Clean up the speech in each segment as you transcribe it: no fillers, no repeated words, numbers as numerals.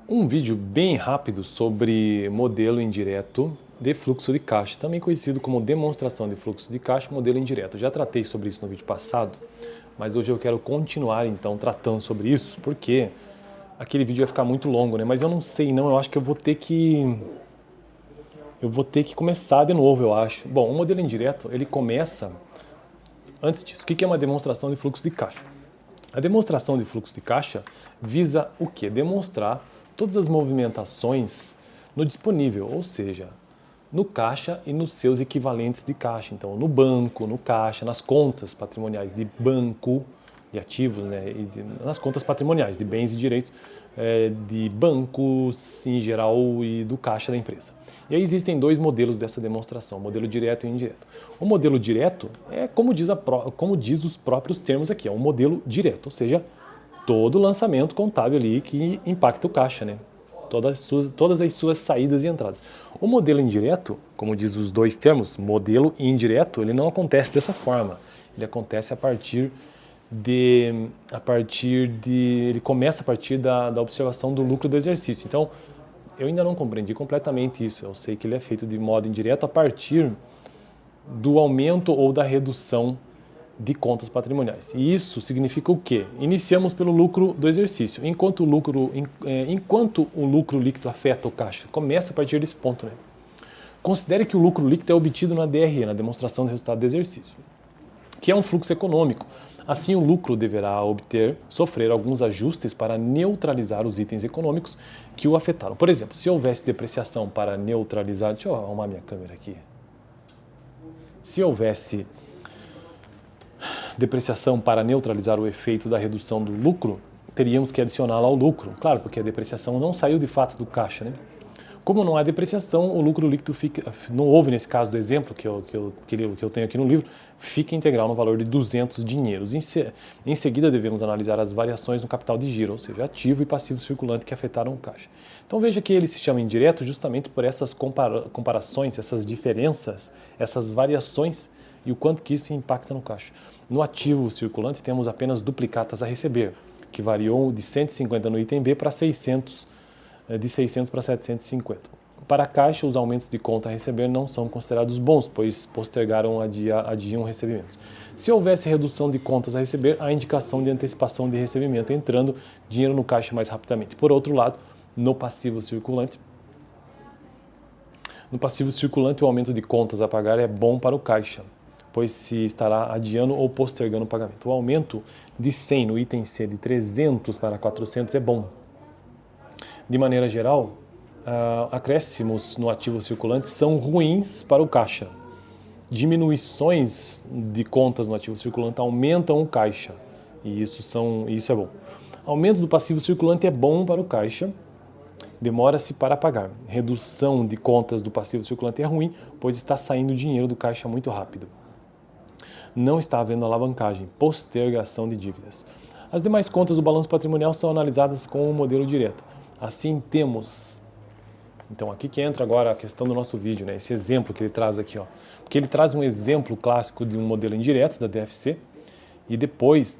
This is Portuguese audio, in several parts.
Um vídeo bem rápido sobre modelo indireto de fluxo de caixa, também conhecido como demonstração de fluxo de caixa, modelo indireto. Eu já tratei sobre isso no vídeo passado, mas hoje eu quero continuar então tratando sobre isso, porque aquele vídeo vai ficar muito longo, né? Mas eu não sei não, eu acho que eu vou ter que começar de novo, eu acho. Bom, o modelo indireto, ele começa antes disso. O que é uma demonstração de fluxo de caixa? A demonstração de fluxo de caixa visa o quê? Demonstrar todas as movimentações no disponível, ou seja, no caixa e nos seus equivalentes de caixa. Então, no banco, no caixa, nas contas patrimoniais de banco, de ativos, né, nas contas patrimoniais de bens e direitos de bancos em geral e do caixa da empresa. E aí existem dois modelos dessa demonstração, modelo direto e indireto. O modelo direto é como diz os próprios termos aqui, é um modelo direto, ou seja, todo lançamento contábil ali que impacta o caixa, né? Todas as suas saídas e entradas. O modelo indireto, como diz os dois termos, modelo indireto, ele não acontece dessa forma. Ele acontece ele começa a partir da observação do lucro do exercício. Então, eu ainda não compreendi completamente isso. Eu sei que ele é feito de modo indireto a partir do aumento ou da redução de contas patrimoniais. E isso significa o quê? Iniciamos pelo lucro do exercício. Enquanto o lucro líquido afeta o caixa, começa a partir desse ponto, né? Considere que o lucro líquido é obtido na DRE, na demonstração do resultado do exercício, que é um fluxo econômico. Assim, o lucro deverá sofrer alguns ajustes para neutralizar os itens econômicos que o afetaram. Por exemplo, se houvesse depreciação para neutralizar... Deixa eu arrumar minha câmera aqui. Se houvesse depreciação para neutralizar o efeito da redução do lucro, teríamos que adicioná-la ao lucro. Claro, porque a depreciação não saiu de fato do caixa, né? Como não há depreciação, o lucro líquido não houve nesse caso do exemplo que eu tenho aqui no livro, fica integral no valor de 200 dinheiros. Em seguida, devemos analisar as variações no capital de giro, ou seja, ativo e passivo circulante que afetaram o caixa. Então veja que ele se chama indireto justamente por essas comparações, essas diferenças, essas variações e o quanto que isso impacta no caixa. No ativo circulante temos apenas duplicatas a receber, que variou de 150 no item B para 600, de 600 para 750. Para a caixa, os aumentos de conta a receber não são considerados bons, pois postergaram adiam recebimentos. Se houvesse redução de contas a receber, há indicação de antecipação de recebimento, entrando dinheiro no caixa mais rapidamente. Por outro lado, no passivo circulante, o aumento de contas a pagar é bom para o caixa, pois se estará adiando ou postergando o pagamento. O aumento de 100 no item C de 300 para 400 é bom. De maneira geral, acréscimos no ativo circulante são ruins para o caixa. Diminuições de contas no ativo circulante aumentam o caixa, e isso é bom. Aumento do passivo circulante é bom para o caixa, demora-se para pagar. Redução de contas do passivo circulante é ruim, pois está saindo dinheiro do caixa muito rápido. Não está havendo alavancagem, postergação de dívidas. As demais contas do balanço patrimonial são analisadas com o modelo direto. Assim temos... Então aqui que entra agora a questão do nosso vídeo, né? Esse exemplo que ele traz aqui, ó. Porque ele traz um exemplo clássico de um modelo indireto da DFC e depois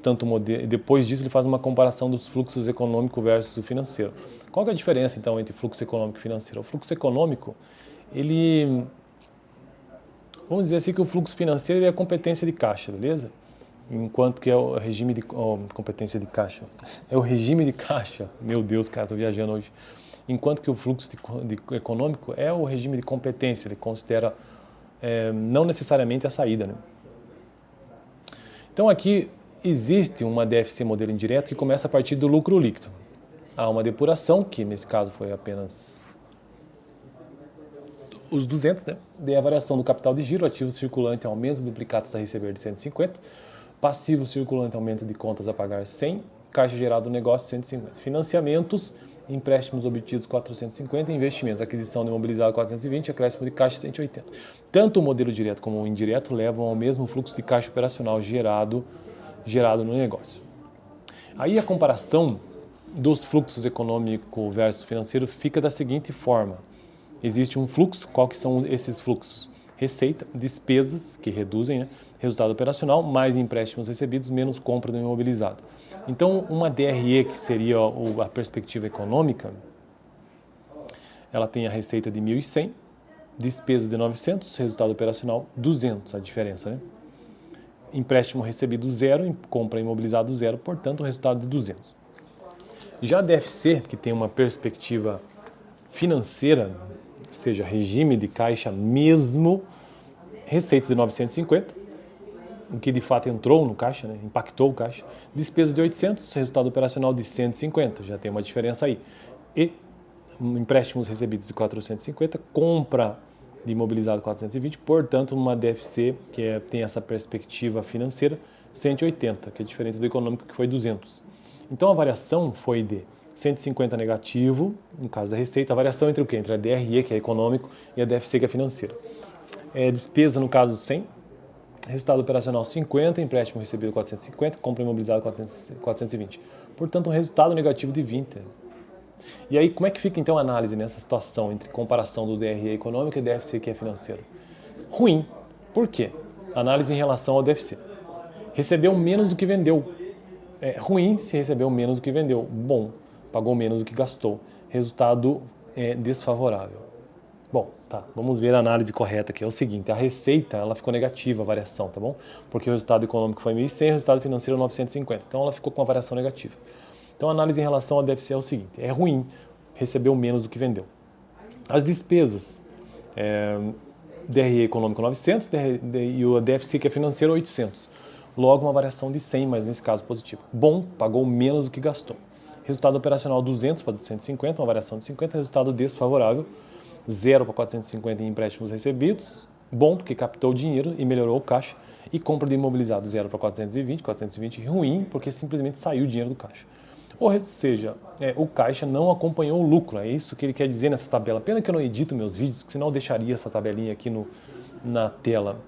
disso ele faz uma comparação dos fluxos econômico versus o financeiro. Qual que é a diferença então entre fluxo econômico e financeiro? O fluxo econômico, vamos dizer assim que o fluxo financeiro é a competência de caixa, beleza? Enquanto que é o regime de competência de caixa. É o regime de caixa. Meu Deus, cara, tô viajando hoje. Enquanto que o fluxo econômico é o regime de competência, ele considera não necessariamente a saída, né? Então aqui existe uma DFC modelo indireto que começa a partir do lucro líquido. Há uma depuração, que nesse caso foi apenas os 200, né? Daí a variação do capital de giro, ativo circulante, aumento de duplicatas a receber de 150, passivo circulante, aumento de contas a pagar 100, caixa gerado do negócio 150. Financiamentos, empréstimos obtidos 450, investimentos, aquisição de imobilizado 420, acréscimo de caixa 180. Tanto o modelo direto como o indireto levam ao mesmo fluxo de caixa operacional gerado no negócio. Aí a comparação dos fluxos econômico versus financeiro fica da seguinte forma. Existe um fluxo, qual que são esses fluxos? Receita, despesas, que reduzem, né? Resultado operacional, mais empréstimos recebidos, menos compra do imobilizado. Então, uma DRE, que seria a perspectiva econômica, ela tem a receita de 1.100, despesa de 900, resultado operacional 200, a diferença, né? Empréstimo recebido zero, compra imobilizado zero, portanto, o resultado de 200. Já a DFC, que tem uma perspectiva financeira, ou seja, regime de caixa mesmo, receita de 950, o que de fato entrou no caixa, né? Impactou o caixa, despesa de 800, resultado operacional de 150, já tem uma diferença aí. E empréstimos recebidos de 450, compra de imobilizado 420, portanto, uma DFC que tem essa perspectiva financeira, 180, que é diferente do econômico, que foi 200. Então, a variação foi de 150 negativo, no caso da receita, a variação entre o quê? Entre a DRE, que é econômico, e a DFC, que é financeira. Despesa, no caso, 100, resultado operacional 50, empréstimo recebido 450, compra imobilizado 420. Portanto, um resultado negativo de 20. E aí, como é que fica então a análise nessa situação entre comparação do DRE econômico e DFC, que é financeiro? Ruim. Por quê? Análise em relação ao DFC. Recebeu menos do que vendeu. Ruim se recebeu menos do que vendeu. Bom, pagou menos do que gastou. Resultado desfavorável. Bom, tá, vamos ver a análise correta, que é o seguinte: a receita ela ficou negativa, a variação, tá bom? Porque o resultado econômico foi 1.100, o resultado financeiro 950. Então ela ficou com uma variação negativa. Então a análise em relação ao DFC é o seguinte: é ruim, recebeu menos do que vendeu. As despesas, DRE econômico 900 e o DFC, que é financeiro, 800. Logo uma variação de 100, mas nesse caso positivo. Bom, pagou menos do que gastou. Resultado operacional 200 para 150, uma variação de 50, resultado desfavorável. 0 para 450 em empréstimos recebidos, bom porque captou dinheiro e melhorou o caixa, e compra de imobilizado 0 para 420 ruim porque simplesmente saiu o dinheiro do caixa. Ou seja, o caixa não acompanhou o lucro, é isso que ele quer dizer nessa tabela. Pena que eu não edito meus vídeos, porque senão eu deixaria essa tabelinha aqui na tela.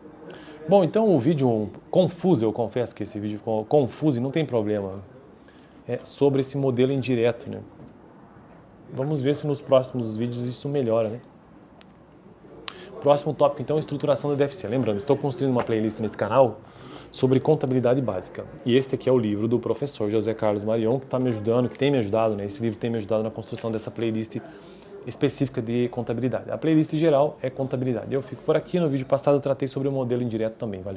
Bom, então o vídeo confuso, eu confesso que esse vídeo ficou confuso e não tem problema, sobre esse modelo indireto, né? Vamos ver se nos próximos vídeos isso melhora, né? Próximo tópico, então, estruturação da DFC. Lembrando, estou construindo uma playlist nesse canal sobre contabilidade básica. E este aqui é o livro do professor José Carlos Marion, que está me ajudando, que tem me ajudado, né? Esse livro tem me ajudado na construção dessa playlist específica de contabilidade. A playlist geral é contabilidade. Eu fico por aqui. No vídeo passado eu tratei sobre o modelo indireto também. Valeu!